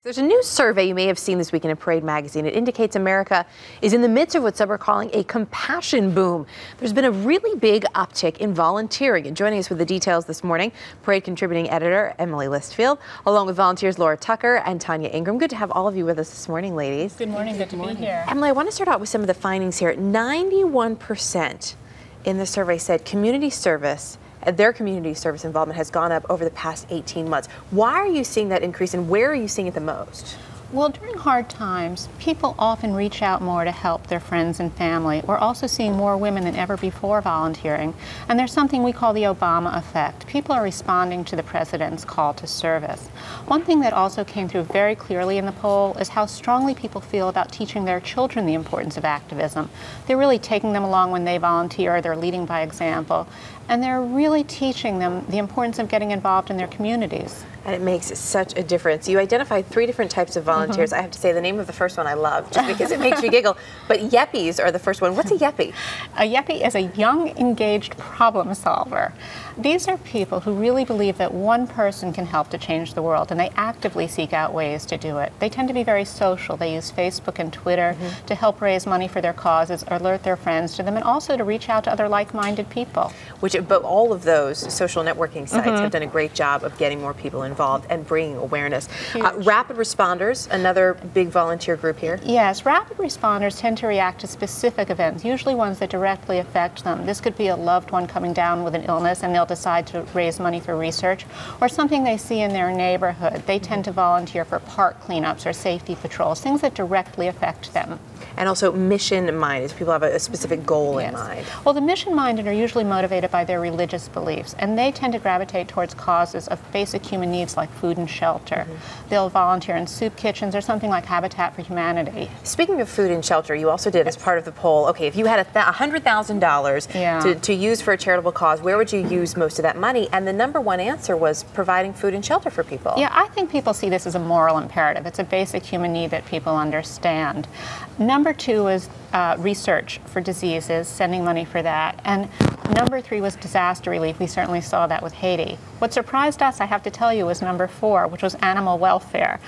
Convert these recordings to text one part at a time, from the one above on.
There's a new survey you may have seen this week in Parade magazine. It indicates America is in the midst of what some are calling a compassion boom. There's been a really big uptick in volunteering. And joining us with the details this morning, Parade contributing editor Emily Listfield, along with volunteers Laura Tucker and Tonya Ingram. Good to have all of you with us this morning, ladies. Good morning. Good to be here. Emily, I want to start out with some of the findings here. 91% in the survey said their community service involvement has gone up over the past 18 months. Why are you seeing that increase, and where are you seeing it the most? Well, during hard times, people often reach out more to help their friends and family. We're also seeing more women than ever before volunteering. And there's something we call the Obama effect. People are responding to the president's call to service. One thing that also came through very clearly in the poll is how strongly people feel about teaching their children the importance of activism. They're really taking them along when they volunteer, they're leading by example, and they're really teaching them the importance of getting involved in their communities. And it makes such a difference. You identified 3 different types of volunteers. I have to say the name of the first one I love, just because it makes you giggle. But Yuppies are the first one. What's a Yuppie? A Yuppie is a young, engaged problem solver. These are people who really believe that one person can help to change the world, and they actively seek out ways to do it. They tend to be very social. They use Facebook and Twitter to help raise money for their causes, alert their friends to them, and also to reach out to other like-minded people. But all of those social networking sites have done a great job of getting more people involved and bringing awareness. Rapid responders, another big volunteer group here. Yes, rapid responders tend to react to specific events, usually ones that directly affect them. This could be a loved one coming down with an illness and they'll decide to raise money for research, or something they see in their neighborhood. They tend to volunteer for park cleanups or safety patrols, things that directly affect them. And also mission-minded. People have a specific goal in mind. Well, the mission-minded are usually motivated by their religious beliefs, and they tend to gravitate towards causes of basic human needs like food and shelter. They'll volunteer in soup kitchens or something like Habitat for Humanity. Speaking of food and shelter, you also did, as part of the poll, okay, if you had $100,000 to use for a charitable cause, where would you use most of that money? And the #1 answer was providing food and shelter for people. Yeah, I think people see this as a moral imperative. It's a basic human need that people understand. #2 is research for diseases, sending money for that. And #3 was disaster relief. We certainly saw that with Haiti. What surprised us, I have to tell you, was #4, which was animal welfare.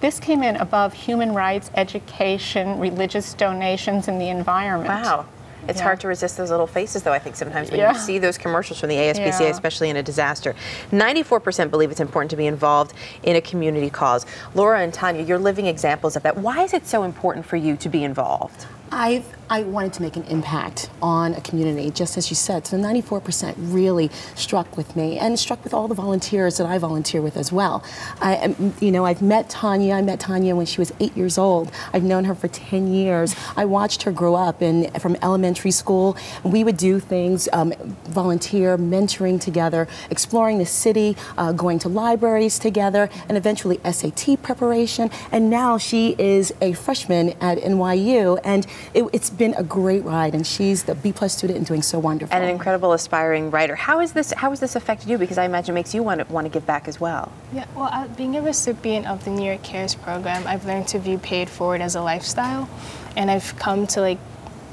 This came in above human rights, education, religious donations, and the environment. Wow. It's hard to resist those little faces, though, I think, sometimes when you see those commercials from the ASPCA, especially in a disaster. 94% believe it's important to be involved in a community cause. Laura and Tonya, you're living examples of that. Why is it so important for you to be involved? I wanted to make an impact on a community, just as you said. So 94% really struck with me, and struck with all the volunteers that I volunteer with as well. I've met Tonya. I met Tonya when she was 8 years old. I've known her for 10 years. I watched her grow up from elementary school. We would do things, volunteer, mentoring together, exploring the city, going to libraries together, and eventually SAT preparation. And now she is a freshman at NYU, and it's been a great ride, and she's the B+ student and doing so wonderful. And an incredible aspiring writer. How has this affected you? Because I imagine it makes you want to give back as well. Yeah, well, being a recipient of the New York Cares program, I've learned to view Pay It Forward as a lifestyle, and I've come to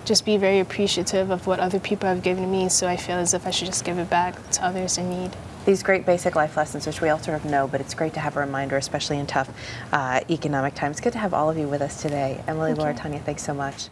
just be very appreciative of what other people have given me, so I feel as if I should just give it back to others in need. These great basic life lessons, which we all sort of know, but it's great to have a reminder, especially in tough economic times. Good to have all of you with us today. Emily, Laura, Tonya, thanks so much.